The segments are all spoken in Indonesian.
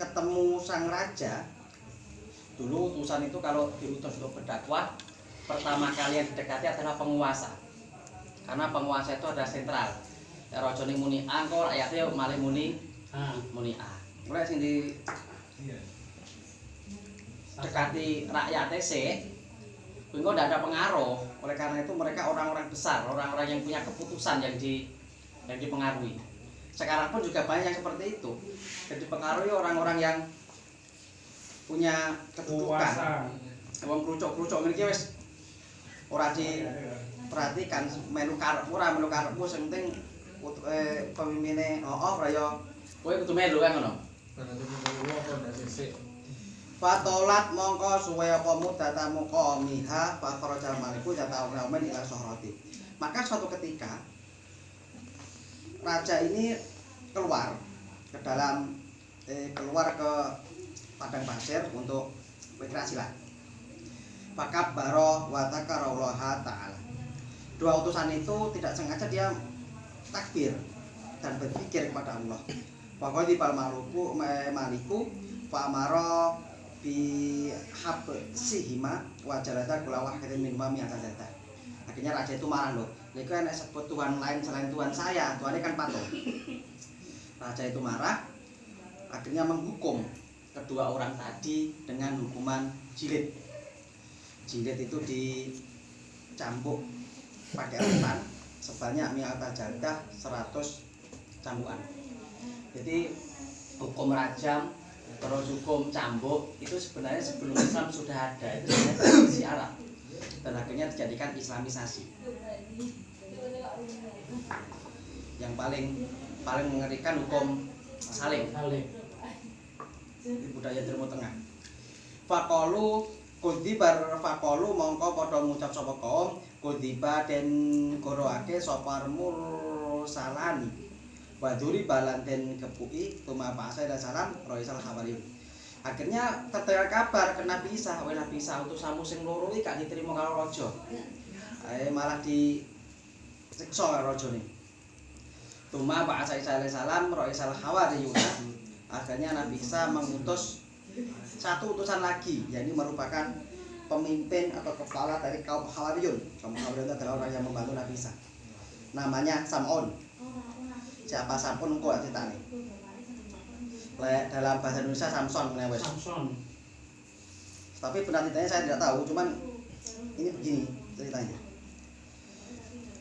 ketemu sang raja, dulu utusan itu kalau diutus untuk berdakwah, pertama kali yang didekati adalah penguasa. Karena penguasa itu ada sentral. Ya raja ning muni A, kok rakyatnya malih muni A. Mulai sing di dekati rakyatnya sih, itu tidak ada pengaruh. Oleh karena itu mereka orang-orang besar, orang-orang yang punya keputusan yang dipengaruhi. Sekarang pun juga banyak yang seperti itu. Jadi dipengaruhi orang-orang yang punya kedudukan. Wong krucuk-krucuk ngene iki wis ora diperhatikan, melu karepmu sing penting pemimpine ora ya kowe kudu melu kan ngono. Fatolat mongko suwe apa mudata muka miha fakhraja maliku jata umen ila sohrati. Maka suatu ketika raja ini keluar ke padang pasir untuk rekreasi lah. Fakabbara wa dzakarallaha ta'ala. Dua utusan itu tidak sengaja dia takbir dan berpikir kepada Allah. Faqadi pal maliku fa amara bi habsihima wa jalada kula wahidin min wa mi'atadzata. Akhirnya raja itu marah loh. Lha kok enek sebut Tuhan lain selain Tuhan saya, Tuhannya kan patung. Raja itu marah, akhirnya menghukum kedua orang tadi dengan hukuman jilid. Jilid itu dicambuk pakai rotan sebanyak mi'atadzata 100 cambukan. Jadi hukum rajam terus hukum cambuk itu sebenarnya sebelum Islam sudah ada, itu sebenarnya tradisi Arab dan akhirnya dijadikan Islamisasi. Yang paling mengerikan hukum saling di budaya Timur Tengah. Faqalu kudzibar faqalu mongko padha ngucap sapa kaum kudziba den goroake sapa mursalani waduri balanten kepuki tumapa saya dan salam roisal khabariyun. Akhirnya terdengar kabar ke Nabi Isa, Nabi Isa utusanmu sing loro iki gak diterima karo raja. Malah disiksa karo rajane. Tumapa saya salam roisal khawariyun. Akhirnya Nabi Isa mengutus satu utusan lagi, yakni merupakan pemimpin atau kepala dari kaum Hawariyun. Kaum Hawariyun adalah orang yang membantu Nabi Isa. Namanya Sam'un. Siapa Sam'un kok ceritane? Dalam bahasa Indonesia Samson namanya. Samson. Tapi benar tidaknya saya tidak tahu, cuman ini begini ceritanya.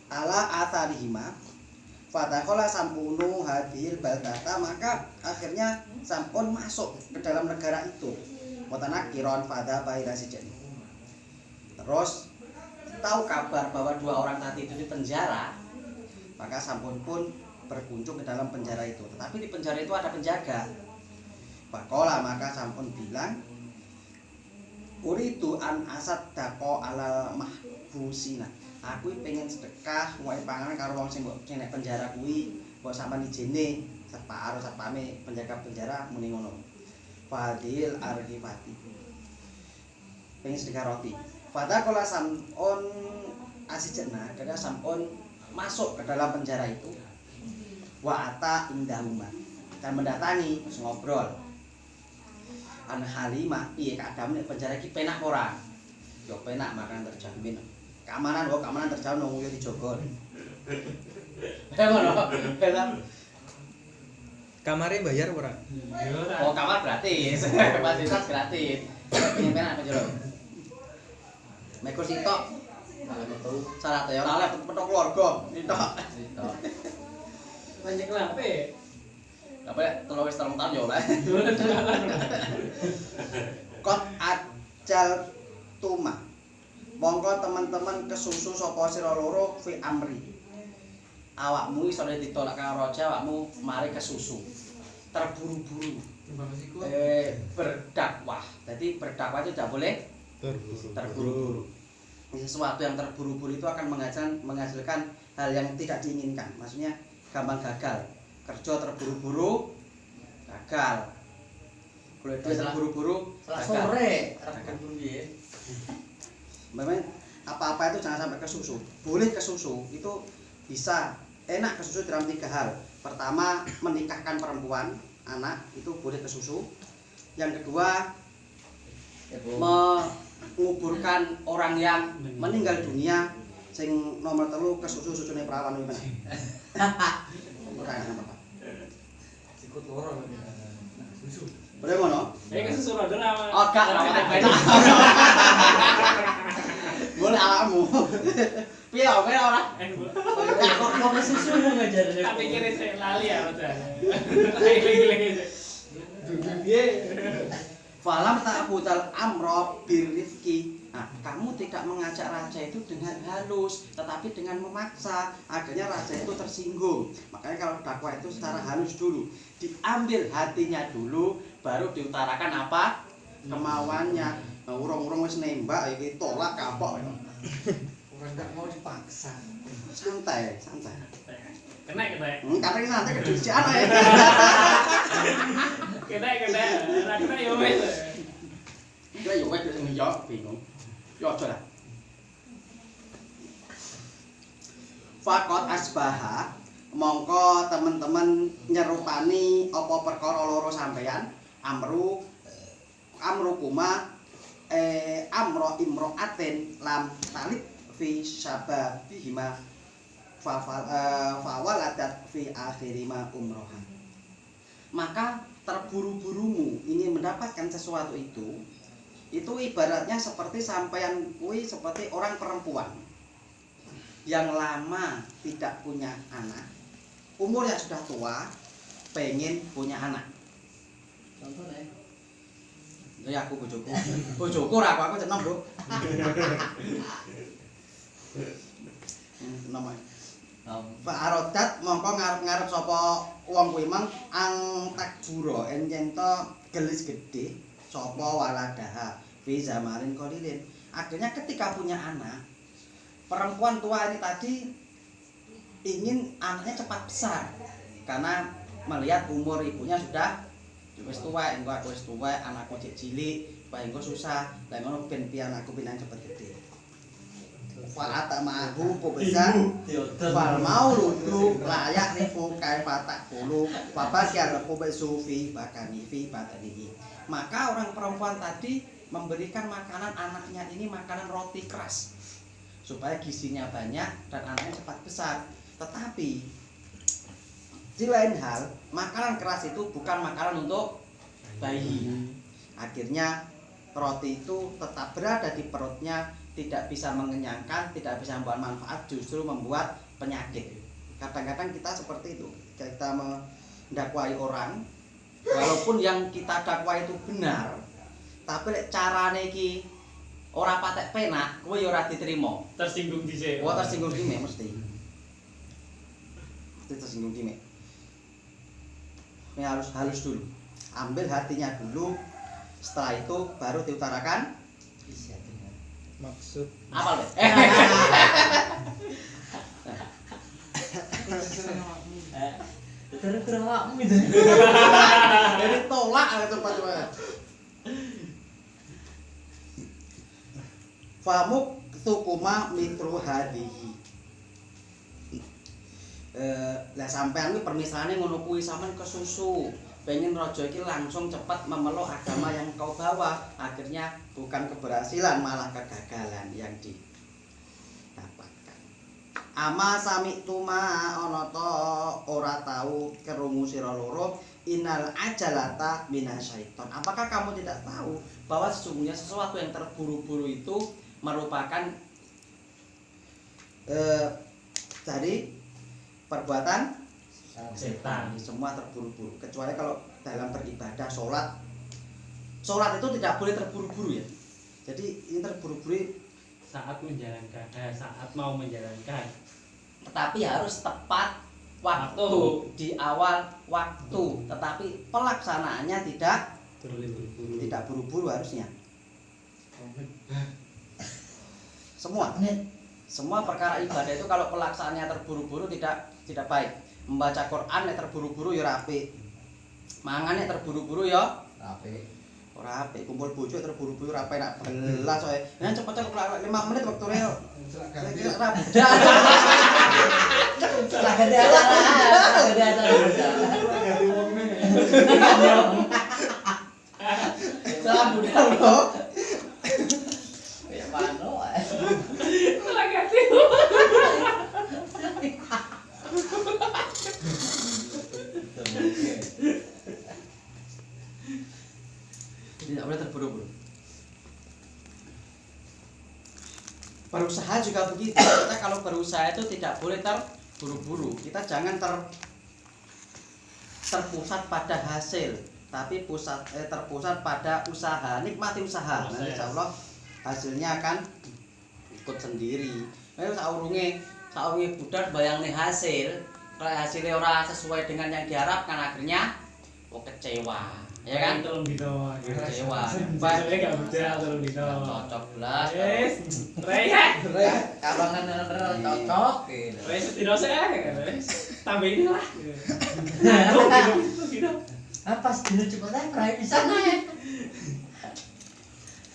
Ala atharihima fadakhala Sam'unu hadhil baldata, maka akhirnya Sam'un masuk ke dalam negara itu. Mutanakiron fadha bahira sijani. Terus tahu kabar bahwa dua orang tadi itu di penjara, maka Sam'un pun berkunjung ke dalam penjara itu. Tetapi di penjara itu ada penjaga. Faqala maka Sam'un bilang, uridu an asaddaqo alal mahbusina. Aku pengen sedekah wae panganan karo wong sing nek penjara kuwi, mbok sampean ijene separo satpame penjaga penjara muni ngono. Fadil arhifati. Pengen sedekah roti. Fadaqala Sam'un asijna, karena Sam'un masuk ke dalam penjara itu. Wa ata indahuma dan mendatangi ngobrol. An Halimah piye keadaan nek penjara iki penak ora? Yo penak, makan terjamin. Keamanan terjamin wong yo dijogo. Ngono. Kamare bayar ora? Oh, kamar gratis. Fasilitas gratis. Ini penak penjara. Meko sitok. Syarat ya ora oleh petok keluarga. Sitok. Banyak lape. Lape telu wis 3 tahun yo oleh. Kot ajal tuma. Monggo teman-teman kesusu sapa sira loro fi amri. Awakmu iso ditolak karo raja, awakmu mari kesusu. Terburu-buru. Berdakwah. Jadi berdakwah itu tidak boleh terburu-buru. Sesuatu yang terburu-buru itu akan menghasilkan hal yang tidak diinginkan. Maksudnya gampang gagal. Kerja terburu-buru gagal. Kalau duit terburu-buru Sore terburu-buru ya. Memang apa-apa itu jangan sampai kesusu. Boleh kesusu, itu bisa enak kesusu dalam 3 hal. Pertama, menikahkan perempuan. anak itu boleh ke susu. Yang kedua menguburkan orang yang meninggal dunia. Sing nomor 3 ke susu-susune perawan iki meneh. Ora apa-apa. Sikut loro susu. Boleh ngono? Ke susu rodor apa? Oh, gak enak. Boleh awakmu. Piye kowe ora? Kok ke susu ngajar. Tak pikir saya lali ya betul. Lagi. Piye? Falam ta'butal amra birrifqi. Nah, kamu tidak mengajak raja itu dengan halus, tetapi dengan memaksa. Akhirnya raja itu tersinggung. Makanya kalau dakwah itu secara halus dulu, diambil hatinya dulu, baru diutarakan apa kemauannya. Nah, urung-urung wis nembak iki tolak kapok. Orang nggak mau dipaksa. Santai. Kena. Karena santai kedisian ae. Kena. Kena yo wis. Lah yo wis sing yo bingung. Yo aja lah. Fakot asbaha mongko teman-teman nyerupani apa perkara loro sampeyan amru kuma amro imroatin lam talib fi syababihima fawaladat fi akhirima umroha. Maka terburu-burumu ingin mendapatkan sesuatu itu ibaratnya seperti sampean kuwi seperti orang perempuan yang lama tidak punya anak, umurnya sudah tua, pengen punya anak. Contohnya ya aku bojoku ora aku cenom, Bro. Namanya Pak Arodat mongko ngarep-ngarep sapa wong kuwi mang ang takjura enjen to gelis gede sapa waladaha fi zamarin qalilin. Akhirnya ketika punya anak, perempuan tua ini tadi ingin anaknya cepat besar karena melihat umur ibunya sudah wis tua, engko aku wis tua, anakku cek cilik, bae engko susah. Lah ngono ben pian aku pinan cepet gede. Fala tamahu pobesa fal mauludu layak nifu kaifa takulu fabasyar pobesu fi bakani fi batanihi. Maka orang perempuan tadi memberikan makanan anaknya ini makanan roti keras supaya gizinya banyak dan anaknya cepat besar. Tetapi di lain hal, makanan keras itu bukan makanan untuk bayi. Akhirnya roti itu tetap berada di perutnya, tidak bisa mengenyangkan, tidak bisa membuat manfaat, justru membuat penyakit. Kadang-kadang kita seperti itu, kita mendakwai orang, walaupun yang kita dakwai itu benar, tapi carane iki ora patek penak, kowe ya ora diterima. Tersinggung dhisik. Wah, tersinggung dhisik mesti. Tersinggung dhisik. Ini harus halus dulu. Ambil hatinya dulu. Setelah itu baru diutarakan bisa dengan maksud apa le? Terus awakmu itu. Jadi tolak cepat-cepat. Famuk tukuma mitru hadihi. Lah sampean kuwi permisalane ngono kuwi sampean kesusu. Pengen raja iki langsung cepat memeluk agama yang kau bawa. Akhirnya bukan keberhasilan malah kegagalan yang didapatkan. Ama sami tuma ana ta ora tahu krungu sira loro innal ajalata minasyaiton. Apakah kamu tidak tahu bahwa sesungguhnya sesuatu yang terburu-buru itu merupakan dari perbuatan Setan. Semua terburu-buru kecuali kalau dalam beribadah sholat itu tidak boleh terburu-buru ya. Jadi ini terburu-buru Saat menjalankan, saat mau menjalankan. tetapi harus tepat waktu di awal waktu, tetapi pelaksanaannya tidak Buru-buru. buru-buru harusnya. Semua perkara ibadah itu kalau pelaksanaannya terburu-buru tidak baik. Membaca Quran yang terburu-buru ya rapi. Mangan yang terburu-buru ya Rapi. ora apik. Kumpul bojo terburu-buru rapi nak belas wae. Nah cepet-cepet 5 menit waktu real. Ra budak. Lah gede ala. Salah budal lo. Kayak pano. Lagi hati. Tidak boleh terburu-buru. Berusaha juga begitu. Kita kalau berusaha itu tidak boleh terburu-buru. Kita jangan terpusat pada hasil, tapi terpusat pada usaha. Nikmati usaha. Nanti insya Allah hasilnya akan ikut sendiri. Nah, saurunge budal bayangnya hasil. Kalau hasilnya orang sesuai dengan yang diharapkan, akhirnya kecewa. Ya kan? Tolong dito. Kecewa. Saya enggak budal tolong dito. Cocok belas. Yes. Raya. Kabangan cocok. Raya setidaknya saya. Tambah ini lah. Gitu. Apa sih cepetnya prai bisa naik?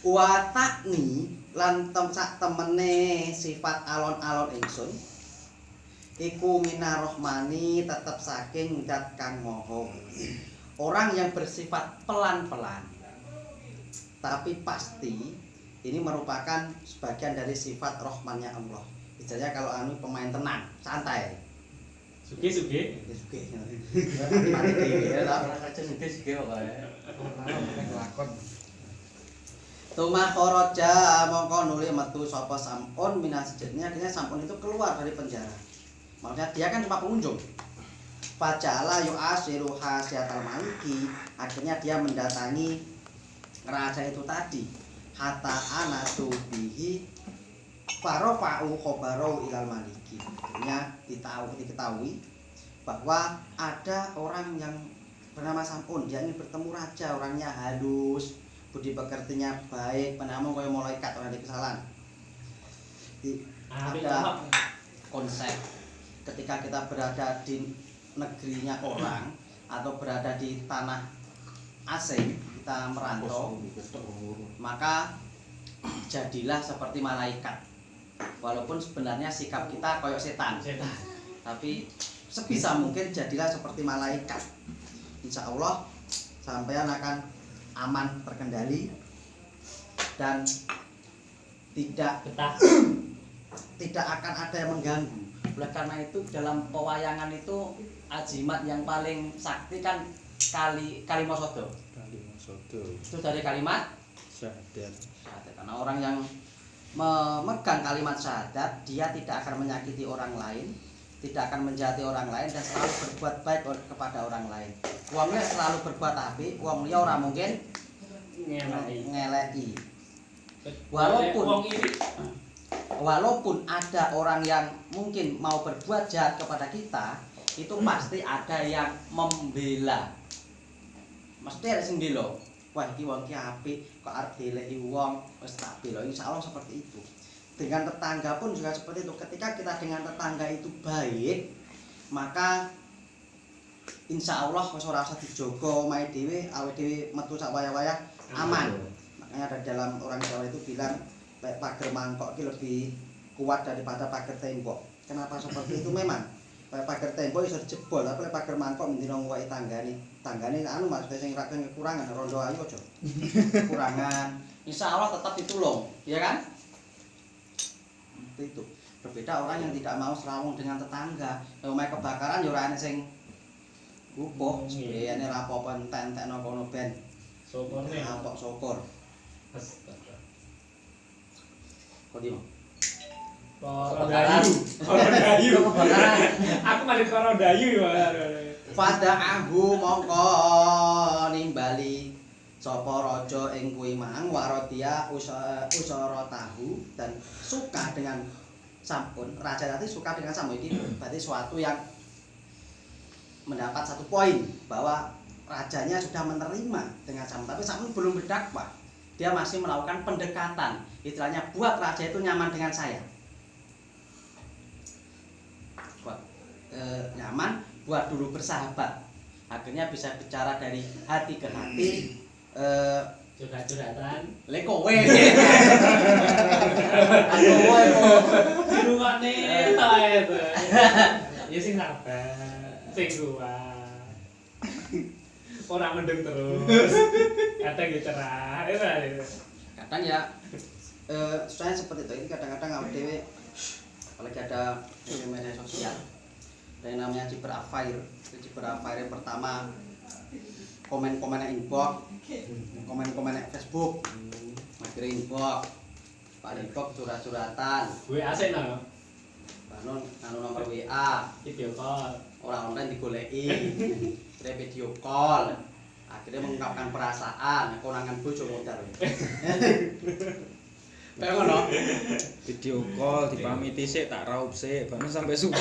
Watakni lan sak temene sifat alon-alon ingsun iku minarohmani tetep saking dat kang moho. Orang yang bersifat pelan-pelan tapi pasti ini merupakan sebagian dari sifat rohmannya Allah. Misalnya kalau anu pemain tenang, santai. Suge. Mati dhewe ya ta. Suge pokoke. Lakon. Tuma kharaja mongko nuli metu sapa Sam'un minasjidnya, akhirnya Sam'un itu keluar dari penjara. Maksudnya dia kan cuma pengunjung. Fajala yu'asiru hasyatal maliki, akhirnya dia mendatangi raja itu tadi. Hatta anatu bihi farofa'u khobarau ilal maliki. Akhirnya diketahui bahwa ada orang yang bernama Sam'un, dia ingin bertemu raja, orangnya halus, budi pekertinya baik, penamung kaya malaikat, ora ada kesalahan. Ada konsep ketika kita berada di negerinya orang atau berada di tanah asing, kita merantau, maka jadilah seperti malaikat. Walaupun sebenarnya sikap kita koyok setan, tapi sebisa mungkin jadilah seperti malaikat. Insya Allah sampean akan aman, terkendali, dan tidak akan ada yang mengganggu. Oleh karena itu dalam pewayangan itu ajimat yang paling sakti kan kalimat sodo. Itu dari kalimat syahadat. Karena orang yang memegang kalimat syahadat, dia tidak akan menyakiti orang lain, tidak akan menjahati orang lain, dan selalu berbuat baik kepada orang lain. Wongnya selalu berbuat apik, wong liya ora mungkin ngeleki. Walaupun ada orang yang mungkin mau berbuat jahat kepada kita, itu pasti ada yang membela. Mesti ada sing mbela. Wah, iki wong ki apik, kok arep dileki wong, wis tak bela. Insyaallah seperti itu. Dengan tetangga pun juga seperti itu. Ketika kita dengan tetangga itu baik, maka insya Allah wis ora usah dijogo omahe dhewe, awake dhewe metu sak wayah-wayah aman. Makanya ada dalam orang Jawa itu bilang pagar mangkok ki lebih kuat daripada pagar tembok. Kenapa seperti itu? Memang pagar tembok iso jebol, tapi pagar mangkok mendino ngowahi tanggane anu maksudnya sing rakyat kekurangan rondo ayu aja. Kekurangan. Insya Allah tetap ditulung, ya kan? Itu berbeda orang yang tidak mau serawung dengan tetangga. Omahe kebakaran ya ora ana sing upuh, sepeyane ra apa-apa entek-entekno kono ben. Syukurne. Apa syukur. Astaga. Kok dimo? Korodayu. Aku malah korodayu ya. Fada'ahu mongko nimbali sapa raja ing kuwi mang warodia usara tahu, dan suka dengan Sam'un. Raja tadi suka dengan Sam'un, ini berarti suatu yang mendapat satu poin bahwa rajanya sudah menerima dengan Sam'un, tapi Sam'un belum berdakwah. Dia masih melakukan pendekatan, istilahnya buat raja itu nyaman dengan saya. Nyaman, buat dulu bersahabat, akhirnya bisa bicara dari hati ke hati. Curhat-curhatan Le kowe. dirungokne ta itu. Ya sing sabar. Sing kuat. Orang mendeng terus. Kadang ya cerah. Kadang ya saya seperti itu. Ini kadang-kadang awake dhewe apalagi ada media sosial. Ada yang namanya cyberaffair. Cyberaffair yang pertama komen-komennya inbox, komen-komennya Facebook, akhirnya inbox, paling inbox curhat-curhatan. WA sih no. Anu nomor WA, Video call. orang online digoleki, video call, akhirnya mengungkapkan perasaan, konangan bojo modal. Kayak ngono. Video call dipamiti sik tak raup sik bareng sampai subuh.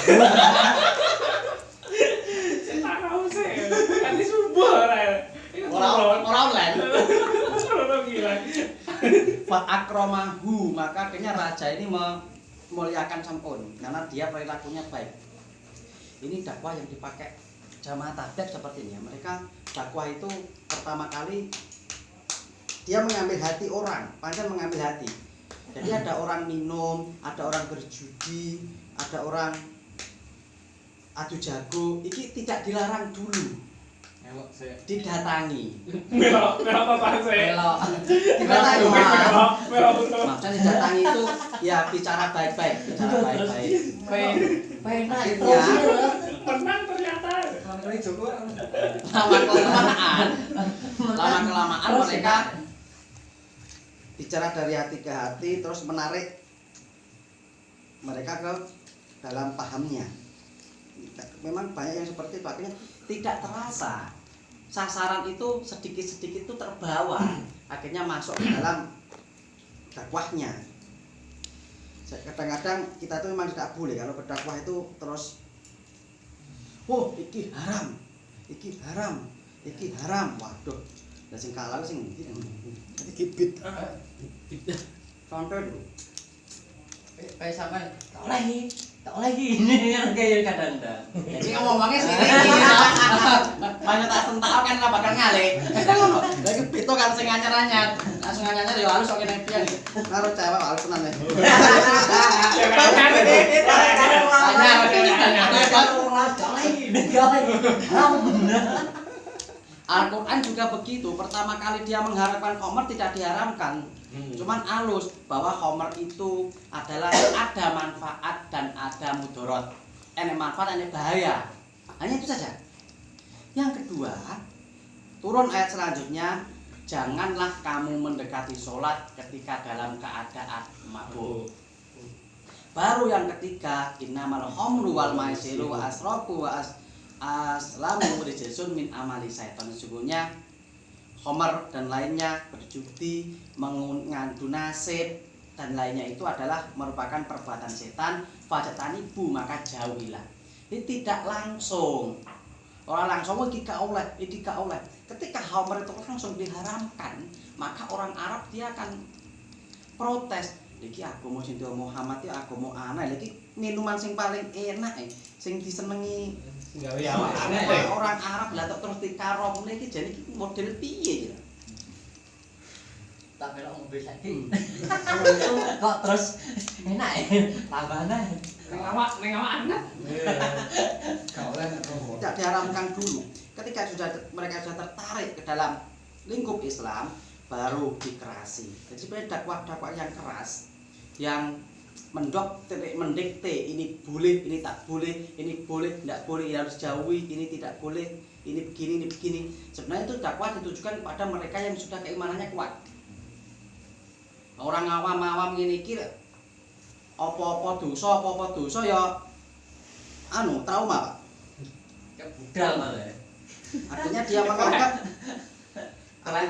Saya tak tahu sih. Nanti subuh Orang online. Orang gila. Fa akramahu, maka akhirnya raja ini memuliakan sampun karena dia perilakunya baik. Ini dakwah yang dipakai jamaah tabligh seperti ini. Mereka dakwah itu pertama kali dia mengambil hati orang, pancen mengambil hati. Jadi ada orang minum, ada orang berjudi, ada orang adu jago, ini tidak dilarang dulu. Elok sih. Didatangi. Melok apa sih? Melok. Didatangi. Melok betul. Maksudnya didatangi itu ya bicara baik-baik, bicara baik-baik. Penak Akhirnya Menang ternyata. lama kelamaan mereka bicara dari hati ke hati, terus menarik mereka ke dalam pahamnya. Memang banyak yang seperti itu, akhirnya tidak terasa sasaran itu sedikit-sedikit itu terbawa, akhirnya masuk ke dalam dakwahnya. Kadang-kadang kita tuh memang tidak boleh kalau berdakwah itu terus iki haram, iki haram, iki haram. Waduh, lah sing kalah sing iki bid'ah. Contoh dulu. Kayak sampai tak lagi ini kayak kadang-kadang. Jadi ngomongnya sendiri. Banyak tak sentak kan lah bakal ngale. Kita ngono. Lagi pito kan sing anyar-anyar. Langsung anyar ya halus kok kene pian iki. Karo cewek halus tenan ya. Al-Quran juga begitu. Pertama kali dia mengharapkan khamr tidak diharamkan. Cuman alus bahwa khamr itu adalah ada manfaat dan ada mudarat. Ini manfaat, ini bahaya. Hanya itu saja. Yang kedua, turun ayat selanjutnya, janganlah kamu mendekati sholat ketika dalam keadaan mabuk. Baru yang ketiga, innamal khamru wal maisiru wa asrafu wa aslamu rijsun min amali syaitan. Sesungguhnya khamar dan lainnya, berjudi, mengadu nasib dan lainnya itu adalah merupakan perbuatan setan. Fajatanibu, maka jauhilah. Ini tidak langsung. Orang langsung iki gak oleh, iki gak oleh. Ketika khamar itu langsung diharamkan, maka orang Arab dia akan protes. Iki agama sing Muhammad iki agama aneh. Iki minuman sing paling enak sing disenengi Gawe awak aneh. orang Arab lah terus dikaromne iki jane iki model piye ya. Tak melok mobil lagi. Kok terus enak ya? Tambahnya. Ning awak aneh. Tidak diharamkan dulu. Ketika mereka sudah tertarik ke dalam lingkup Islam, baru dikerasi. Jadi sebenarnya dakwah-dakwah yang keras, yang mendikte ini boleh, ini tak boleh, ini boleh, tidak boleh, ini harus jauhi, ini tidak boleh, ini begini, ini begini. Sebenarnya itu dakwah ditujukan kepada mereka yang sudah keimanannya kuat. Orang awam-awam ini kira apa-apa dosa ya trauma, Pak. Kayak budal malah ya. Artinya dia menganggap Kalian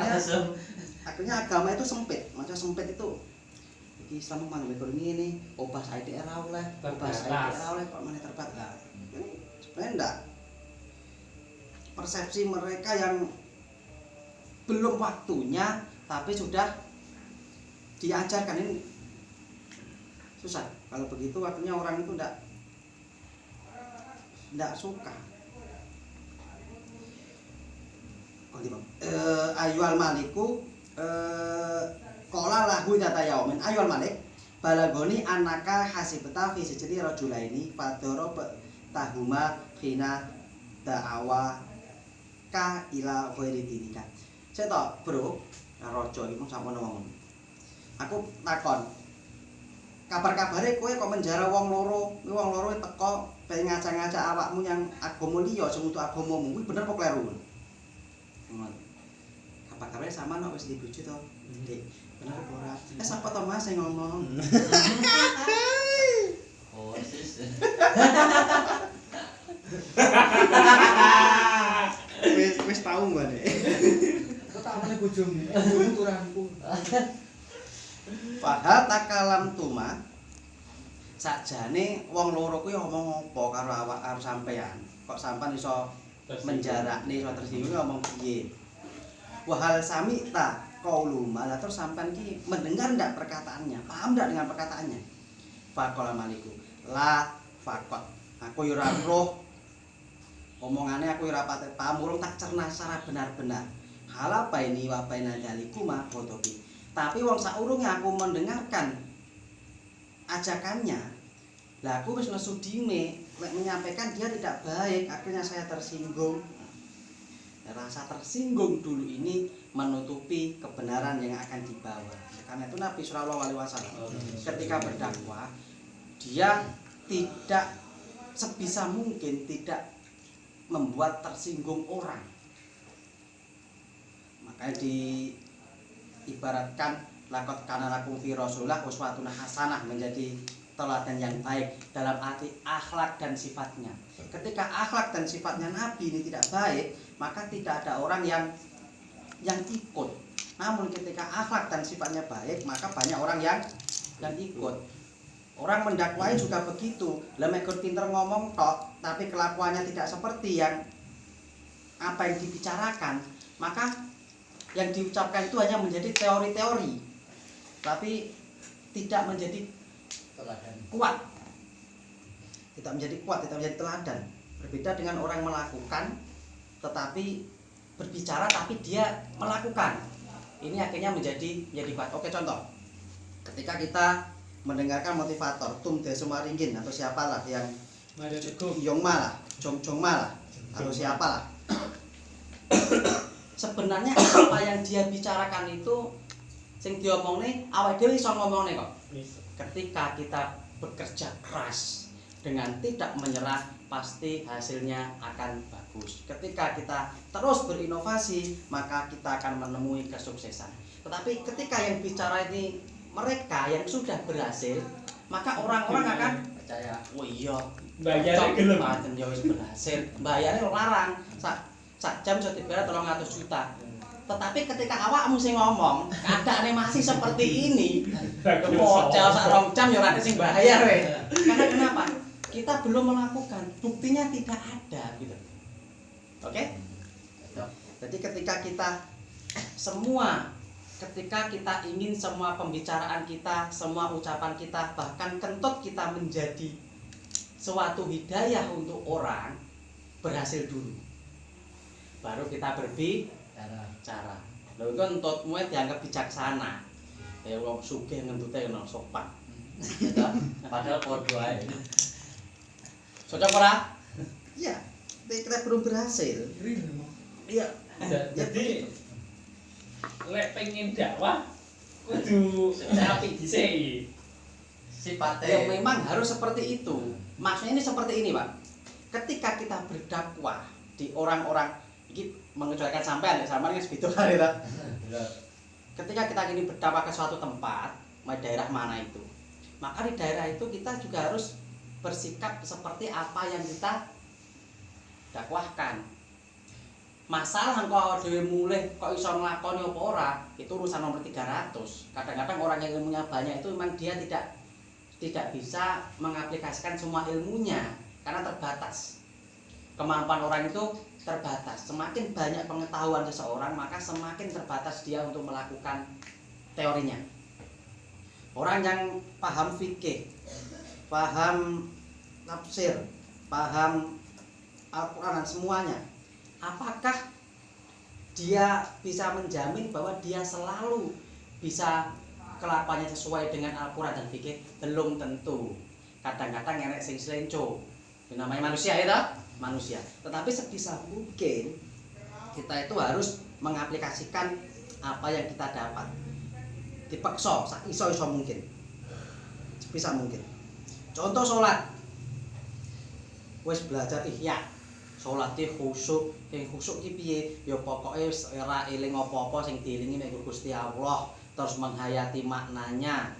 akhirnya agama itu sempit. Maksudnya sempit itu Islam mang mikir ngene, obah saiki ora oleh, obah saiki ora oleh kok meneh terbatas. Ini sebenarnya enggak. Persepsi mereka yang belum waktunya tapi sudah diajarkan ini susah. Kalau begitu waktunya orang itu enggak suka. Ayyuhal maliku qala lahu dzata yaumin ayyuhal malik balagoni annaka hasibta fi sijri rajulaini fadara tahuma khina da'awa ka ila ghairi dinika. Saya tok, Bro, raja iki mung sampun ngomong. Aku takon. Kabar-kabare kowe kok menjara wong loro teko pengen ngajak-ngajak awakmu yang agama liya sing untuk agamamu. Kuwi bener apa kleru? Ngono. Kabar-kabare sama nek wis dibojo to. Dik, bener apa ora? Sapa to Mas sing ngomong? Oh, sis. Wis tau mbane. Aku tak meneh bojomu. Bojomu turanku. Padahal takalam tuma sakjane wong loro kuwi ngomong apa karo awak karo sampean. Kok sampean iso menjarakne iso tersinggung ngomong piye? Wahal samita qaulu malah terus sampean ki mendengar ndak perkataannya? Paham ndak dengan perkataannya? Faqala maliku. La faqat. Aku yo ora roh. Omongane aku yo ora pati paham, urung tak cerna secara benar-benar. Hala baini wa baina dalikuma khotobi. Tapi wong saurunge aku mendengarkan ajakannya, lah aku wis nesu dime, menyampaikan dia tidak baik, akhirnya saya tersinggung. Rasa tersinggung dulu ini menutupi kebenaran yang akan dibawa. Karena itu Nabi Shallallahu Alaihi Wasallam ketika berdakwah, dia tidak sebisa mungkin tidak membuat tersinggung orang. Makanya diibaratkan laqad kana lakum fi Rasulillah uswatun hasanah, menjadi teladan yang baik dalam arti akhlak dan sifatnya. Ketika akhlak dan sifatnya Nabi ini tidak baik, maka tidak ada orang yang ikut. Namun ketika akhlak dan sifatnya baik, maka banyak orang yang ikut. Orang mendakwai juga begitu. Lah mek pinter ngomong tok, tapi kelakuannya tidak seperti yang apa yang dibicarakan, maka yang diucapkan itu hanya menjadi teori-teori, tapi tidak menjadi kuat. Tidak menjadi kuat, tidak menjadi teladan. Berbeda dengan orang melakukan tetapi berbicara tapi dia melakukan. Ini akhirnya menjadi kuat. Oke, contoh. Ketika kita mendengarkan motivator Tum Desumaringgin atau siapalah yang Yongma lah, Jongma lah, atau siapalah. Sebenarnya apa yang dia bicarakan itu sing diomongne awake dhewe iso ngomongne kok. Ketika kita bekerja keras dengan tidak menyerah, pasti hasilnya akan bagus. Ketika kita terus berinovasi, maka kita akan menemui kesuksesan. Tetapi ketika yang bicara ini mereka yang sudah berhasil, maka orang-orang akan percaya, oh iya, bayarnya gelem. Ya wis berhasil. Bayarnya larang. Sak jam iso dibayar 300 juta. Tetapi ketika awakmu sing ngomong, keadaannya masih seperti ini, modal sak 2 jam ya ora sing bayar we. Karena kenapa? Kita belum melakukan, buktinya tidak ada gitu. Oke? Jadi ketika kita ingin semua pembicaraan kita, semua ucapan kita, bahkan kentut kita menjadi suatu hidayah untuk orang, berhasil dulu. Baru kita berbicara. Lho iku entutmu dianggap bijaksana. Ya wong sugih ngentute kena sopan. Padahal podo ae. Cocok ora? Iya, kita belum berhasil. Iya. Jadi lek pengen dakwah kudu apik dhisik. Sifatnya Ya memang harus seperti itu. Maksudnya ini seperti ini, Pak. Ketika kita berdakwah di orang-orang iki mengecualikan sampean kan sepitu kali ta. Ketika kita ingin berdakwah ke suatu tempat, daerah mana itu, maka di daerah itu kita juga harus bersikap seperti apa yang kita dakwahkan. Masalah kok dhewe mulih kok iso nglakoni apa ora, itu urusan nomor 300. Kadang-kadang orang yang ilmunya banyak itu memang dia tidak bisa mengaplikasikan semua ilmunya karena terbatas. Kemampuan orang itu terbatas. Semakin banyak pengetahuan seseorang, maka semakin terbatas dia untuk melakukan teorinya. Orang yang paham fikih, paham tafsir, paham Al-Quran dan semuanya, apakah dia bisa menjamin bahwa dia selalu bisa kelakuannya sesuai dengan Al-Quran dan fikih? Belum tentu. Kadang-kadang enek sing selenco. Namanya manusia ya toh? Manusia. Tetapi sebisa mungkin kita itu harus mengaplikasikan apa yang kita dapat. Dipaksa iso mungkin. Bisa mungkin. Contoh salat. Wis belajar ihya. Salate khusyuk, yang khusyuk ki piye? Ya pokoke ora eling apa-apa sing dielingi mek Gusti Allah, terus menghayati maknanya.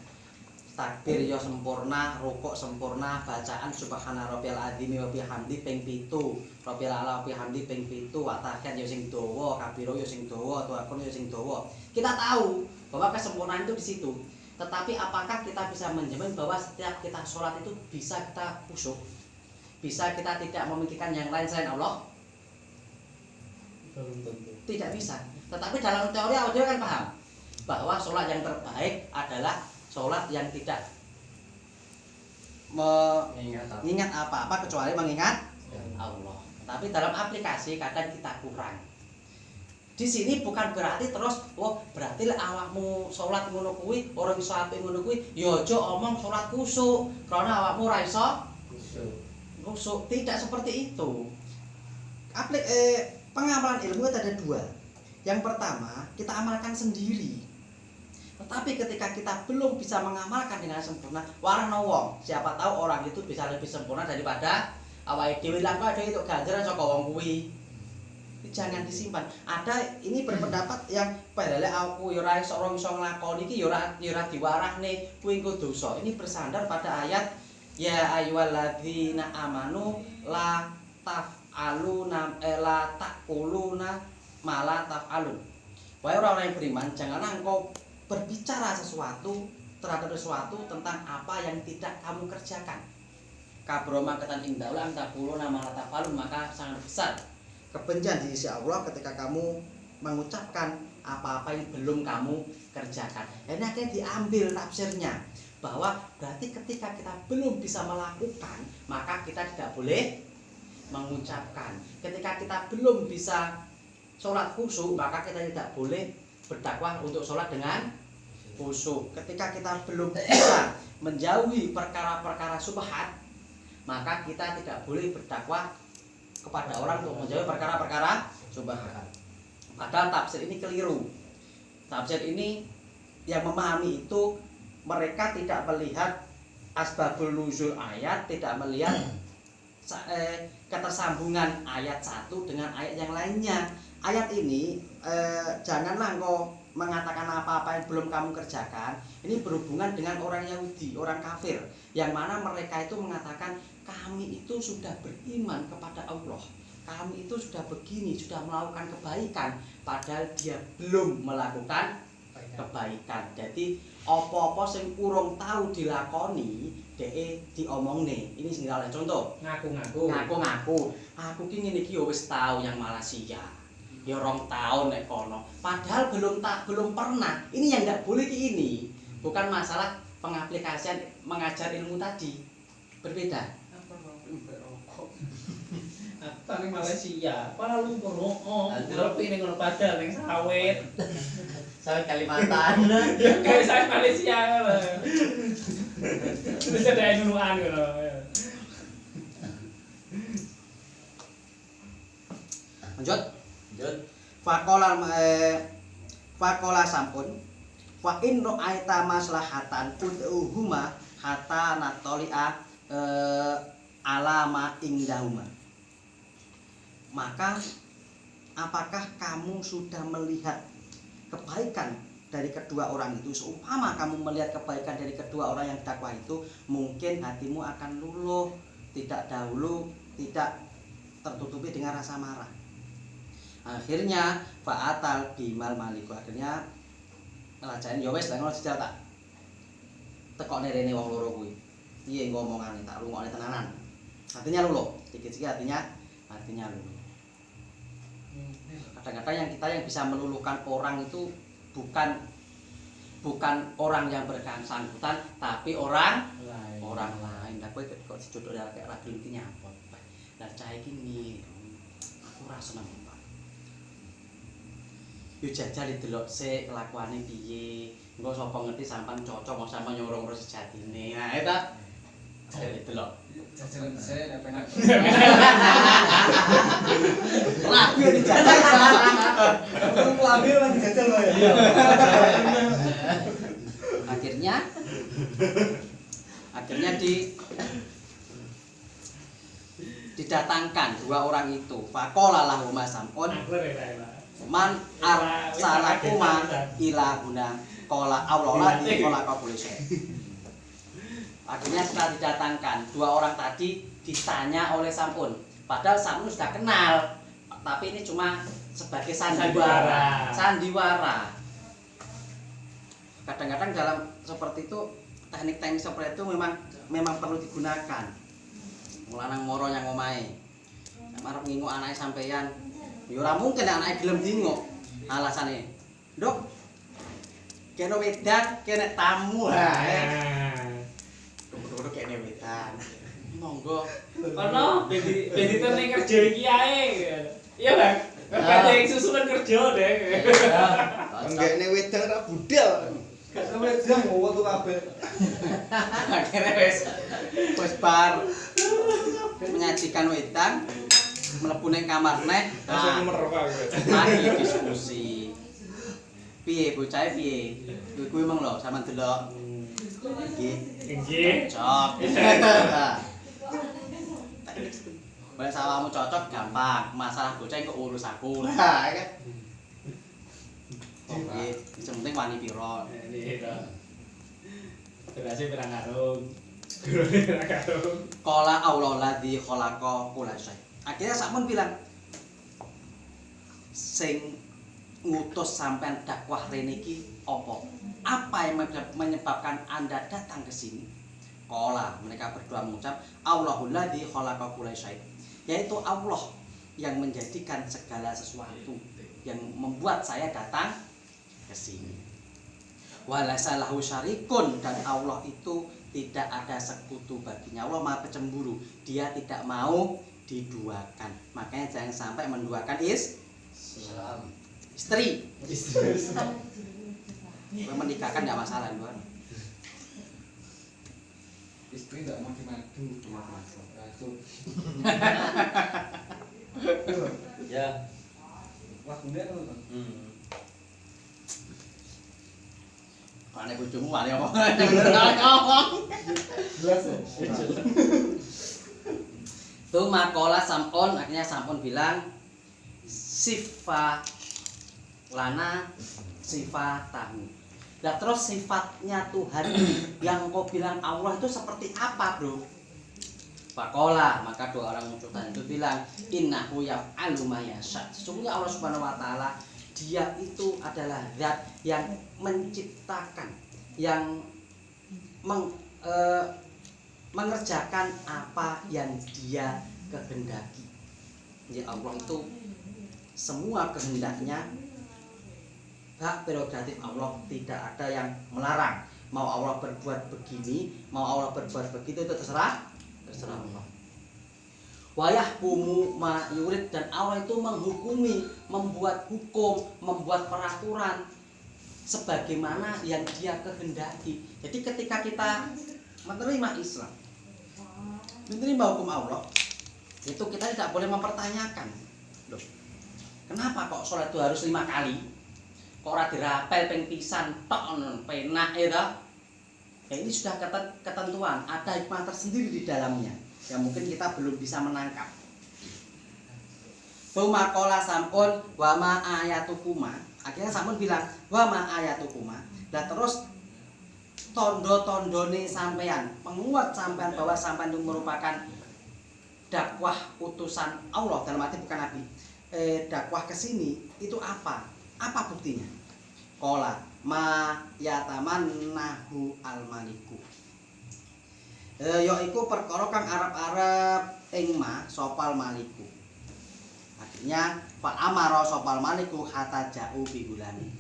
Takbir ya sempurna, rukuk sempurna, bacaan subhana rabbiyal azim wa bihamdi ping 7, rabbil ala wa bihamdi ping 7, atakan ya sing dawa, kabiro ya sing dawa, tuakun ya sing dawa. Kita tahu bahwa kesempurnaan itu di situ. Tetapi apakah kita bisa menjamin bahwa setiap kita sholat itu bisa kita khusyuk? Bisa kita tidak memikirkan yang lain selain Allah? Belum tentu. Tidak bisa. Tetapi dalam teori audio kan paham bahwa sholat yang terbaik adalah sholat yang tidak mengingat apa-apa kecuali mengingat Allah. Tapi dalam aplikasi kadang kita kurang. Di sini bukan berarti terus berarti awakmu sholat ngono kuwi orang iso apik ngono kuwi ya aja omong sholat khusyuk karena awakmu ora iso khusyuk. Tidak seperti itu. Pengamalan ilmu itu ada dua. Yang pertama, kita amalkan sendiri. Tetapi ketika kita belum bisa mengamalkan dengan sempurna, warna wong, siapa tahu orang itu bisa lebih sempurna daripada awake dhewe. Lan kok itu ganjaran saka wong kuwi. Jangan disimpan. Ada ini berpendapat yang padahal aku ya ora iso nglakoni iki ya ora diwarahne kuwi engko dosa. Ini bersandar pada ayat ya ayyuhalladzina amanu la taf'aluna la taquluna ma la taf'alun. Wahai orang-orang yang beriman, janganlah engkau berbicara sesuatu terhadap sesuatu tentang apa yang tidak kamu kerjakan. Kabro makatan indaulah taquluna ma la taf'alun, maka sangat besar kebencian di sisi Allah ketika kamu mengucapkan apa-apa yang belum kamu kerjakan. Ini akhirnya diambil tafsirnya bahwa berarti ketika kita belum bisa melakukan, maka kita tidak boleh mengucapkan. Ketika kita belum bisa sholat khusyuk, maka kita tidak boleh berdakwah untuk sholat dengan khusyuk. Ketika kita belum bisa menjauhi perkara-perkara subhat, maka kita tidak boleh berdakwah kepada orang untuk menjawab perkara-perkara subhat. Padahal tafsir ini keliru. Tafsir ini yang memahami itu mereka tidak melihat asbabul nuzul ayat, tidak melihat ketersambungan ayat satu dengan ayat yang lainnya. Ayat ini janganlah engkau mengatakan apa-apa yang belum kamu kerjakan. Ini berhubungan dengan orang Yahudi, orang kafir, yang mana mereka itu mengatakan kami itu sudah beriman kepada Allah, kami itu sudah begini, sudah melakukan kebaikan, padahal dia belum melakukan kebaikan. Jadi apa-apa sing urung tahu dilakoni dhek diomongne. Ini sing oleh contoh, ngaku-ngaku aku ki ngene iki ya wis tau yang Malaysia ya 2 tahun nek kono, padahal belum pernah. Ini yang enggak boleh ki ini. Bukan masalah pengaplikasian mengajar ilmu tadi, berbeda. Apa ning Malaysia? Apa lumpur oh. Tapi ning ngono padahal ning sawit. Sawit Kalimantan. Ya kayak sawit Malaysia ngono. Wis ada duluan ngono. Lanjut. Faqala sampun fa in ra'aita maslahatan ud'uhuma hatta natali'a alama indahuma. Maka apakah kamu sudah melihat kebaikan dari kedua orang itu? Seumpama kamu melihat kebaikan dari kedua orang yang dakwah itu, mungkin hatimu akan luluh, tidak tertutupi dengan rasa marah. Akhirnya fa'atal bimal maliku, akhirnya ngelajain ya wis lah ngono dijal tak tekokne rene wong loro kuwi. Piye ngomongane tak rungokne tenanan. Hatinya luluh, dikit-dikit hatinya luluh. Kadang-kadang yang bisa meluluhkan orang itu bukan orang yang bersangkutan, tapi orang lain. Lah kowe kok dijodoh kayak ragil iki nyapot. Lah cah iki ngene. Aku ora seneng. Yo jajal delok sik kelakuane piye. Engko sapa ngerti sampean cocok kok sampean nyorong sejatine. Nah, eta delok. Jajalan saya pengen. Rabi di jajal. Aku ambil lagi jajal loh ya. Iya. Akhirnya didatangkan dua orang itu. Faqala lahuma Sam'un man arsalakuma ila guna qala Allah di qala qabulisya. Akhirnya setelah didatangkan dua orang tadi ditanya oleh Sam'un. Padahal Sam'un sudah kenal, tapi ini cuma sebagai sandiwara. Kadang-kadang dalam seperti itu teknik-teknik seperti itu memang perlu digunakan. Mulanang moro yang omahe. Arep nginguk anake sampeyan. Ya ora mungkin anake gelem dinguk. Alasane, "Nduk, kene wedan, kene tamu." Kudu kene wedan. Monggo. Ono bedi ning kerja iki ae. Iya, Bang. Kate yang susulan kerja deh. Kene wedan ora budal. Gak sampe jam ngowo tuh kabeh. Akhirnya wis bar menyajikan wedan mlebu ning kamar neh Langsung merok aku. lagi diskusi piye bocah piye kuwi mong lho sampean delok nggih cocok Boleh sawamu cocok gampang masalah bocah kok urus aku lah kan oke penting wani piro Berasnya pirang karung. Gurune pirang karung. qala Allah ladzi khalaqa kulla syai. Akhirnya Sam'un bilang sing ngutus sampean dakwah rene iki apa? Apa yang menyebabkan Anda datang ke sini? Qala, mereka berdua mengucap Allahul ladzi khalaqa kulla syai. Yaitu Allah yang menjadikan segala sesuatu yang membuat saya datang ke sini. Walaysa lahu syarikun, dan Allah itu tidak ada sekutu baginya. Allah Maha Pecemburu. Dia tidak mau diduakan. Makanya jangan sampai menduakan istri. Menikahkan tidak masalah, Bang. Istri enggak mau dimadu, cuma masuk. Ya. Wah, ndek lho. Ane bojomu wani apa? Jelas ya. Tuh makola Sam'un, akhirnya Sam'un bilang sifat lana sifatahu. Nah terus sifatnya Tuhan yang kau bilang Allah itu seperti apa, bro? Faqala, maka dua orang muncul itu bilang innahu yaf'alu ma yasha. Sesungguhnya Allah Subhanahu wa taala dia itu adalah zat yang menciptakan, yang mengerjakan apa yang dia kehendaki. Jadi Allah itu semua kehendaknya hak prerogatif Allah, tidak ada yang melarang. Mau Allah berbuat begini, mau Allah berbuat begitu, itu terserah Allah. Wayahkumu ma yurid, dan Allah itu menghukumi, membuat hukum, membuat peraturan sebagaimana yang dia kehendaki. Jadi ketika kita menerima Islam, menerima hukum Allah, itu kita tidak boleh mempertanyakan, loh, kenapa kok sholat itu harus 5 kali? Kok ora dirapel ping pisan tok penak ya? Ya ini sudah ketentuan, ada hikmah tersendiri di dalamnya yang mungkin kita belum bisa menangkap. Tsumma qala Sam'un wa ma ayatukuma. Akhirnya Sam'un bilang wa ma ayatukuma. Lah terus tondo-tondone sampean, penguat sampean bahwa sampean itu merupakan dakwah utusan Allah, dalam arti bukan nabi. Dakwah ke sini itu apa? Apa buktinya? Qala ma yatamannahu al-maliku. Yaiku perkara kang arep-arep ing ma sopal maliku. Akhirnya fa amara sopal maliku hatta ja'u bi gulani.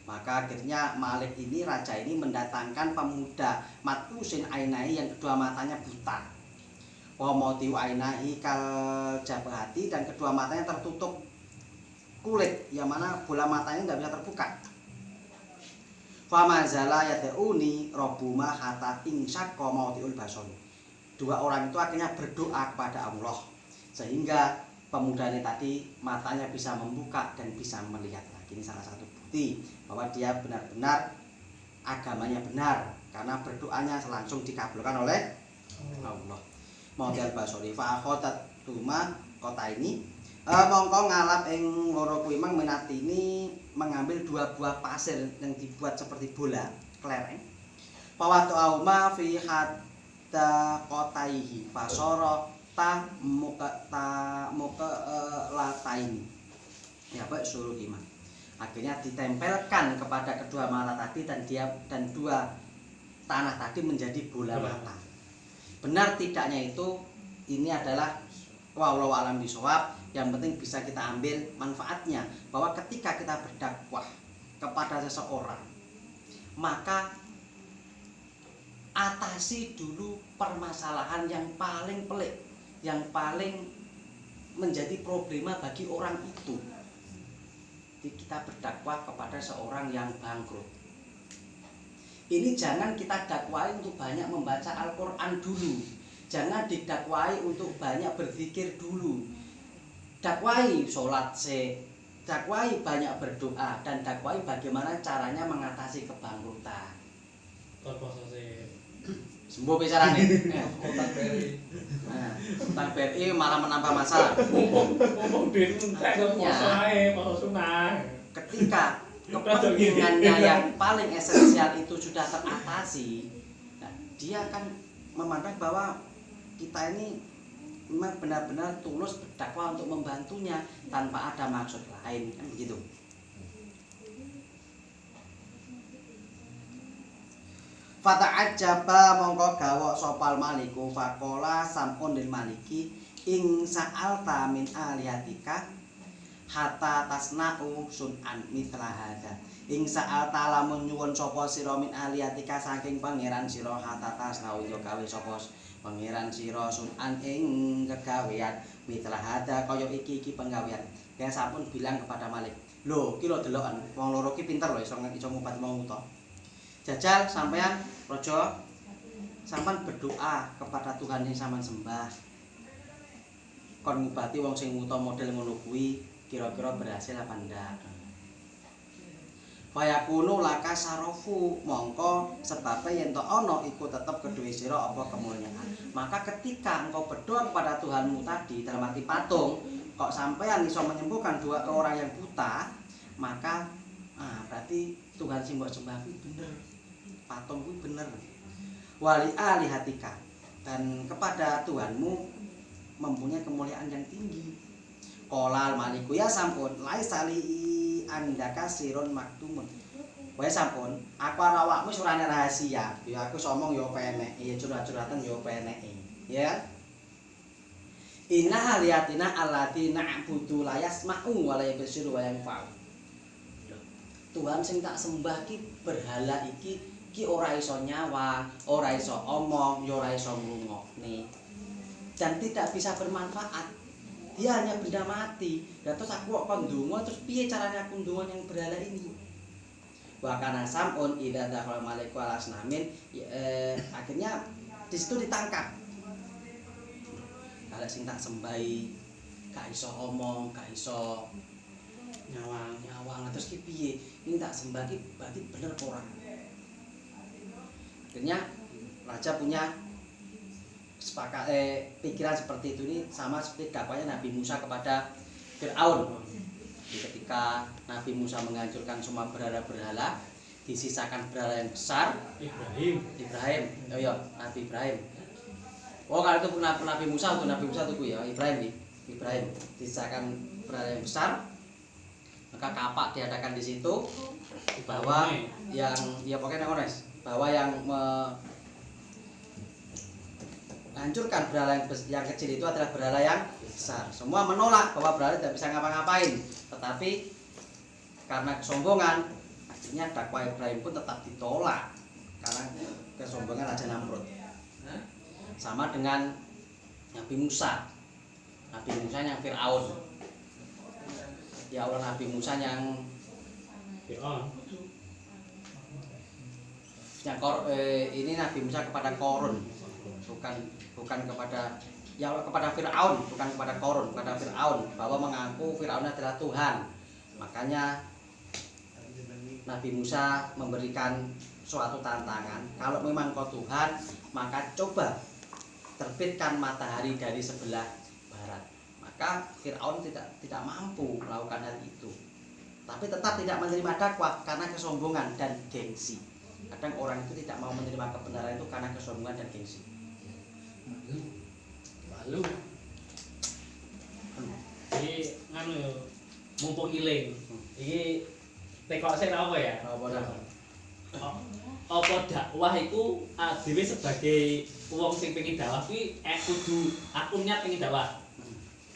Maka akhirnya Malik ini, raja ini mendatangkan pemuda matusin ainai yang kedua matanya buta. Wa mautiu ainai kal jabhati, dan kedua matanya tertutup kulit, yang mana bola matanya nggak bisa terbuka. Famazala yad'uni rabbuma hatta insyaqa mautiul basari. dua orang itu akhirnya berdoa kepada Allah sehingga pemuda ini tadi matanya bisa membuka dan bisa melihat lagi. Ini salah satu bukti bahwa dia benar-benar agamanya benar karena berdoanya langsung dikabulkan oleh Allah. Model basori fa akhotat tuma kota ini mongko ngalap ing loro kuwi mang Minati ini mengambil dua buah pasir yang dibuat seperti bola kelereng. Pawatu auma fi hatta qotaihi fasara ta muka latain. Ya Pak suruh iman. Akhirnya ditempelkan kepada kedua mata tadi dan dua tanah tadi menjadi bola mata. Benar tidaknya itu ini adalah wallahu alam bisawab. Yang penting bisa kita ambil manfaatnya bahwa ketika kita berdakwah kepada seseorang maka atasi dulu permasalahan yang paling pelik, yang paling menjadi problema bagi orang itu. Jadi kita berdakwah kepada seorang yang bangkrut. Ini jangan kita dakwai untuk banyak membaca Al-Quran dulu. Jangan didakwai untuk banyak berzikir dulu. Dakwai sholat dakwai banyak berdoa dan dakwai bagaimana caranya mengatasi kebangkrutan. Sembuh bicaranya. Kotak BRI. Nah, utang BRI malah menambah masalah. Ngomong duit entek kok poso ae, poso sunah. Ketika kepentingannya yang paling esensial itu sudah teratasi, nah, dia akan memandang bahwa kita ini memang benar-benar tulus berdakwah untuk membantunya tanpa ada maksud lain, kan begitu. Fata'ajjaba mongko gawok sopal maliku faqala sampun lil maliki ing sa'alta min alihatika hatta tasna'u sun'an mithla hadza. Ing sa'alta lamun nyuwun sapa sira min alihatika saking pangeran sira hatta tasna'u yo gawe sapa pangeran sira sun'an ing kegawean mithla hadza kaya iki penggawean. Dia sampun bilang kepada Malik, "Lho, ki lho deloken wong loro ki pinter lho iso ngupat mau to. Jajal sampean raja sampean berdoa kepada Tuhan yang sampean sembah. Kon ngubati wong sing muta model ngono kuwi kira-kira berhasil apa ndak?" Fayakunu laka sarofu mongko sebabnya yen to ana iku tetep kedue sira apa kemuliaan. Maka ketika engkau berdoa kepada Tuhanmu tadi dalam arti patung, kok sampean iso menyembuhkan dua orang yang buta, maka berarti Tuhan sing mbok sembah kuwi bener. Patung kuwi bener. Wali alihatika dan kepada Tuhanmu mempunyai kemuliaan yang tinggi. Qolal maliku ya sampun laisali andaka sirun maktumun. Wae sampun, aku ora awakmu surane rahasia. Ya aku somong yo penek, ya curhat-curhatan yo penek. Ya. Inna aliyatina allati na'budu la yasma'u wa la yabsiru wa yanfa'u. Tuhan sing tak sembah ki berhala iki ora iso nyawang, ora iso omong, ya ora iso ngrungokne. Dan tidak bisa bermanfaat. Dia hanya benda mati. Dan terus aku kok kon ndonga terus piye caranya aku ndonga yang berhala ini? Wa kana samun idza dakhala malaiku alasnamin akhirnya di situ ditangkap. Kalau sing tak sembahi gak iso omong, gak iso nyawang terus ki piye? Ini tak sembah ki berarti bener ora? Akhirnya raja punya pikiran seperti itu ini sama seperti dakwahnya Nabi Musa kepada Fir'aun. Ketika Nabi Musa menghancurkan semua berhala-berhala, disisakan berhala yang besar. Ibrahim. Oh iya, Nabi Ibrahim. Oh kalau itu Nabi Musa itu ya Ibrahim. Disisakan berhala yang besar. Maka kapak diadakan di situ bahwa yang ya pokoknya bahwa yang hancurkan berhala yang kecil itu adalah berhala yang besar. Semua menolak bahwa berhala tidak bisa ngapa-ngapain. Tetapi karena kesombongan, akhirnya dakwah Ibrahim pun tetap ditolak karena kesombongan Raja Namrud. Sama dengan Nabi Musa yang Fir'aun. Ya Allah, Nabi Musa yang ini Nabi Musa kepada Korun. bukan kepada ya kepada Firaun, bukan kepada Korun, kepada Firaun, bahwa mengaku Firaun adalah Tuhan. Makanya Nabi Musa memberikan suatu tantangan, kalau memang kau Tuhan, maka coba terbitkan matahari dari sebelah barat. Maka Firaun tidak mampu melakukan hal itu, tapi tetap tidak menerima dakwah karena kesombongan dan gengsi. Kadang orang itu tidak mau menerima kebenaran itu karena kesombongan dan gengsi. Lalu iki nganu yo mumpung iling. Iki tekok sing apa ya? Apa dakwah iku dhewe sebagai wong sing pengen dakwah kuwi kudu aku niat pengen dakwah.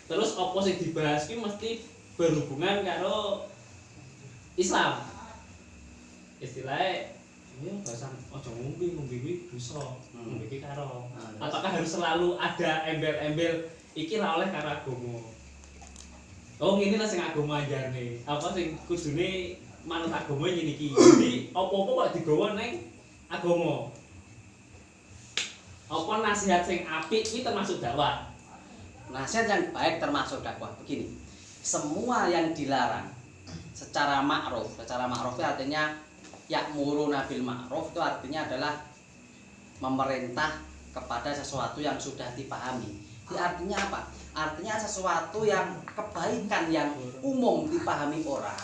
Terus apa sing dibahas kuwi mesti berhubungan karo Islam. Istilahnya ya bahasan ojo ngombe kuwi dosa. Ngombe iki karo. Apakah harus selalu ada embel-embel iki ra oleh karo agama? Oh ngene lah sing agama ajarne. Apa sing kudune manut agama ngene iki. Jadi apa-apa kok digawa ning agama. Apa nasihat sing apik iki termasuk dakwah? Nasihat yang baik termasuk dakwah. Begini, semua yang dilarang secara ma'ruf itu artinya ya'muruna bil ma'ruf, itu artinya adalah memerintah kepada sesuatu yang sudah dipahami. Itu artinya apa? Artinya sesuatu yang kebaikan yang umum dipahami orang,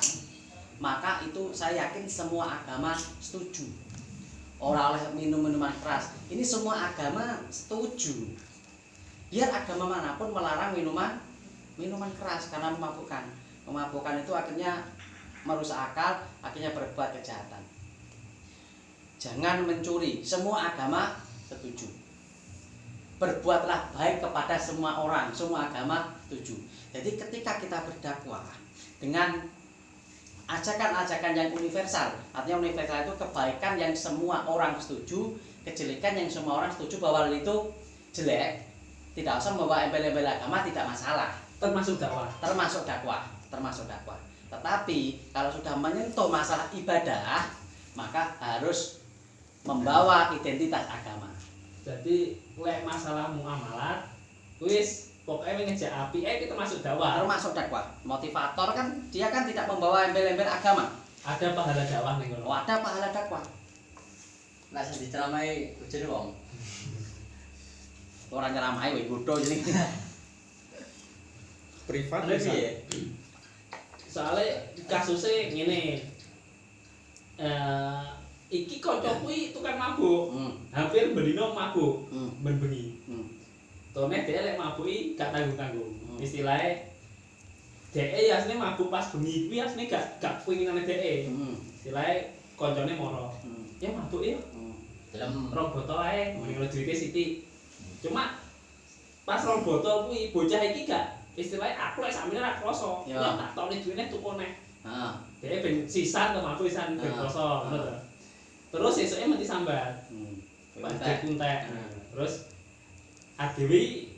maka itu saya yakin semua agama setuju. Orang oleh minum-minuman keras, ini semua agama setuju. Biar agama manapun melarang minuman keras karena memabukkan. Memabukkan itu akhirnya merusak akal, akhirnya berbuat kejahatan. Jangan mencuri, semua agama setuju. Berbuatlah baik kepada semua orang, semua agama setuju. Jadi ketika kita berdakwah dengan ajakan-ajakan yang universal, artinya universal itu kebaikan yang semua orang setuju, kejelekan yang semua orang setuju bahwa itu jelek, tidak usah membawa embel-embel agama, tidak masalah. Termasuk dakwah. Termasuk dakwah. Tetapi kalau sudah menyentuh masalah ibadah, maka harus membawa identitas agama. Jadi lek masalah muamalat wis pokoknya ngejak api itu termasuk dakwah. Termasuk dakwah. Motivator kan dia kan tidak membawa embel-embel agama. Ada pahala dakwah ning kono. Oh, ada pahala dakwah. Lah sing diceramai bojone wong. Orang nyeramai woi bodoh jadi. Privat Lebih bisa. ya. Soalnya kasusnya ngene. Iki kanca kuwi tukang mabuk. Hampir bendino mabuk. Ben bengi. Tone dhek lek mabuki gak tanggung-tanggung. Istilahnya dhek ya asline mabuk pas bengi kuwi asline gak penginane dhek. Istilahnya kancane moro. Ya mabuk ya. Dalam Rong botol ae, mending duwite sithik. Cuma pas rong botol kuwi bocah iki gak istilahnya aku lek sakmene ra krasa. Ya tak tokne duwene tuku neh. Heeh. Dhek ben sisan to mabuk sisan ben krasa, ngono to. Terus esuke mesti sambat. Pak kuntek. Terus adewe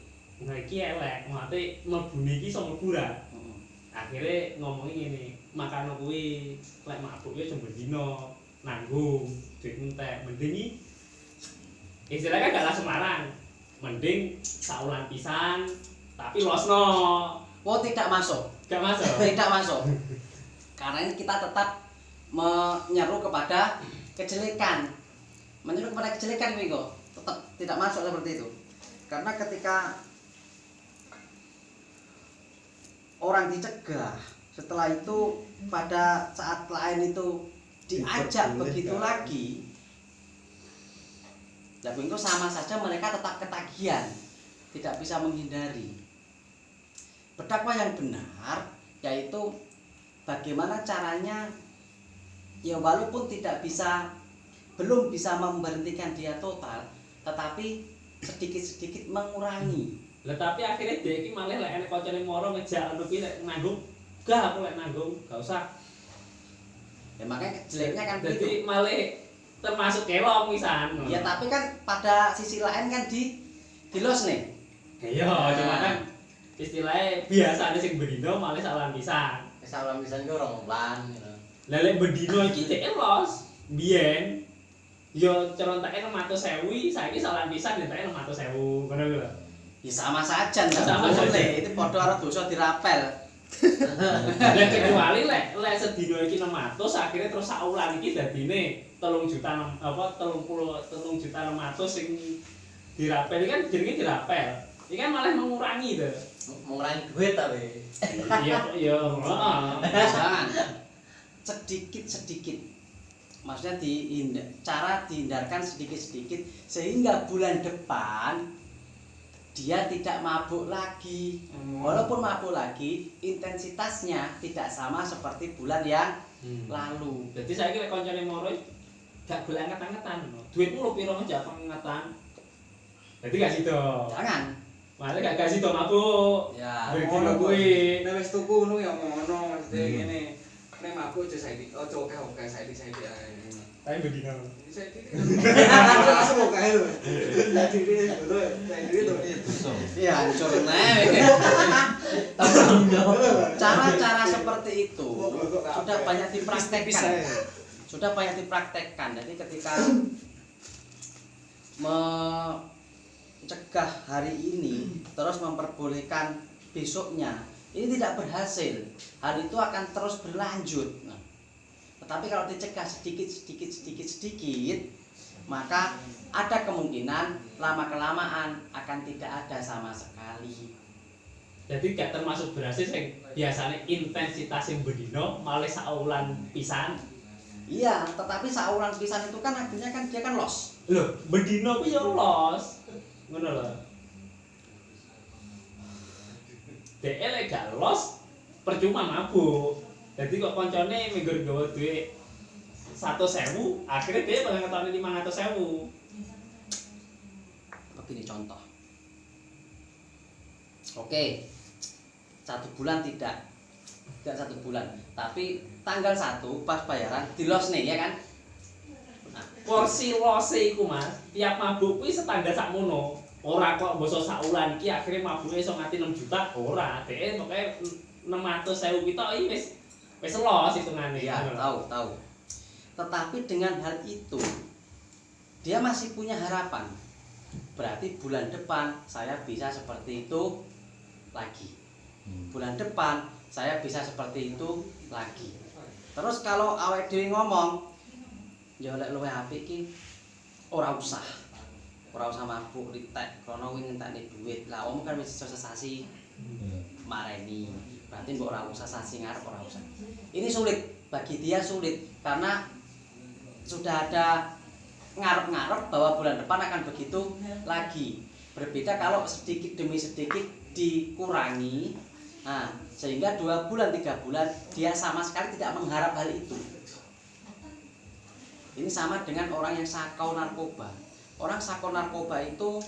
ngaiki elek, mate mlebune iki iso mlebu ra. Akhire ngomongi ngene, makane kuwi lek mabuk ya jember dino nanggung, duit entek, mending istilahnya kan gak langsung larang. Mending saulan pisan tapi losno. Oh, tidak masuk. Gak masuk. Tidak masuk. Karena ini kita tetap menyeru kepada kejelekan. Menyeru kepada kejelekan ini kok tetap tidak masuk seperti itu. Karena ketika orang dicegah, setelah itu pada saat lain itu diajak begitu lagi, tapi itu sama saja mereka tetap ketagihan, tidak bisa menghindari. Berdakwah yang benar yaitu bagaimana caranya, ya walaupun belum bisa memberhentikan dia total, tetapi sedikit-sedikit mengurangi. Lah tapi akhirnya dia iki malah lek enek kancane moro ngejak anu ki lek nanggung, gak aku lek nanggung, gak usah. Ya makanya jeleknya kan jadi gitu. malah termasuk kelong pisan. Ya tapi kan pada sisi lain kan di los nih. Iya, cuma kan istilahnya biasane sing bendino malah salah pisan. salam pisan ku rong bulan gitu. Lah lek bendino iki dhek los biyen Yo cerontake 600.000, saiki salan pisan ditake 600.000, ngono lho. Ya sama saja, enggak Sama boleh. saja. Itu padha karo dosa dirapel. Lah kecuali lek sedina iki 600 akhirnya terus sak wulan iki dadine 3 juta apa 3 juta 600 sing dirapel iki kan jenenge dirapel. Iki kan malah mengurangi to. Mengurangi duit tapi. Iya, heeh. Jangan. Sedikit-sedikit. Maksudnya cara dihindarkan sedikit-sedikit sehingga bulan depan dia tidak mabuk lagi. Walaupun mabuk lagi, intensitasnya tidak sama seperti bulan yang lalu. Jadi saiki lek kancane moro gak boleh angkat-angkatan. Duitmu lho piro aja pengangkatan. Jadi gak sido. Jangan. Malah gak sido mabuk. Ya, Ngono kuwi. Nek wis tuku ngono ya ngono mesti ngene. Nek mabuk aja saiki, ojo oke saiki ae. Tapi bedino. Saiki. Langsung oke lho. Saiki betul. Saiki itu. iya hancur nek. Cara-cara seperti itu sudah banyak dipraktekkan. Sudah banyak dipraktekkan. Jadi ketika mencegah hari ini terus memperbolehkan besoknya, ini tidak berhasil. Hal itu akan terus berlanjut. Nah, tetapi kalau dicegah sedikit, maka ada kemungkinan lama-kelamaan akan tidak ada sama sekali. Jadi gak termasuk berhasil sing biasanya intensitas yang bedino malah saulan pisan. Iya, tetapi saulan pisan itu kan akhirnya kan dia kan loss. Loh, bedino kuwi yo los. Ngono lho. Dek lek gak los percuma mabuk. Jadi kok koncone minggur gawa duit 100.000, akhirnya dia pengen 500.000. Begini contoh. Oke, 1 bulan tidak 1 bulan, tapi tanggal 1 pas bayaran di los nih ya kan? Nah, Porsi lose iku Mas, tiap mabuk kuwi standar sakmono. Ora kok mbasa sak wulan iki akhire mabuke iso nganti 6 juta, ora. Deke pokoke 600.000 kita iki wis los hitungane. ya tahu. Tetapi dengan hal itu dia masih punya harapan. Berarti bulan depan saya bisa seperti itu lagi. Bulan depan saya bisa seperti itu lagi. Terus kalau awake dhewe ngomong, ya lek luwih apik iki ora usah mabuk ritek krana kuwi ngentekne duit. Lah om kan wis sesasi mareni. Berarti mbok ora usah sasi ngarep ora usah. Ini sulit, bagi dia sulit karena sudah ada ngarep-ngarep bahwa bulan depan akan begitu lagi. Berbeda kalau sedikit demi sedikit dikurangi. Nah, sehingga 2 bulan 3 bulan dia sama sekali tidak mengharap hal itu. Ini sama dengan orang yang sakau narkoba. Orang sakau narkoba itu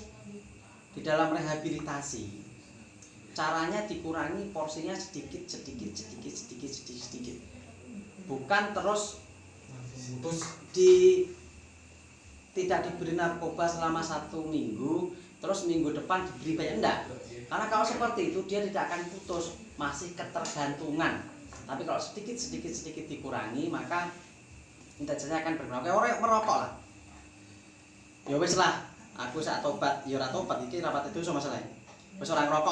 di dalam rehabilitasi caranya dikurangi porsinya sedikit. Bukan terus tidak diberi narkoba selama 1 minggu, terus minggu depan diberi banyak, enggak. Karena kalau seperti itu dia tidak akan putus, masih ketergantungan. Tapi kalau sedikit dikurangi, maka intensitasnya akan berkurang. Kayak orang merokok lah. Ya wis lah, aku sak tobat, ya ora tobat iki rapat itu sama masalah. Wis ora ngerokok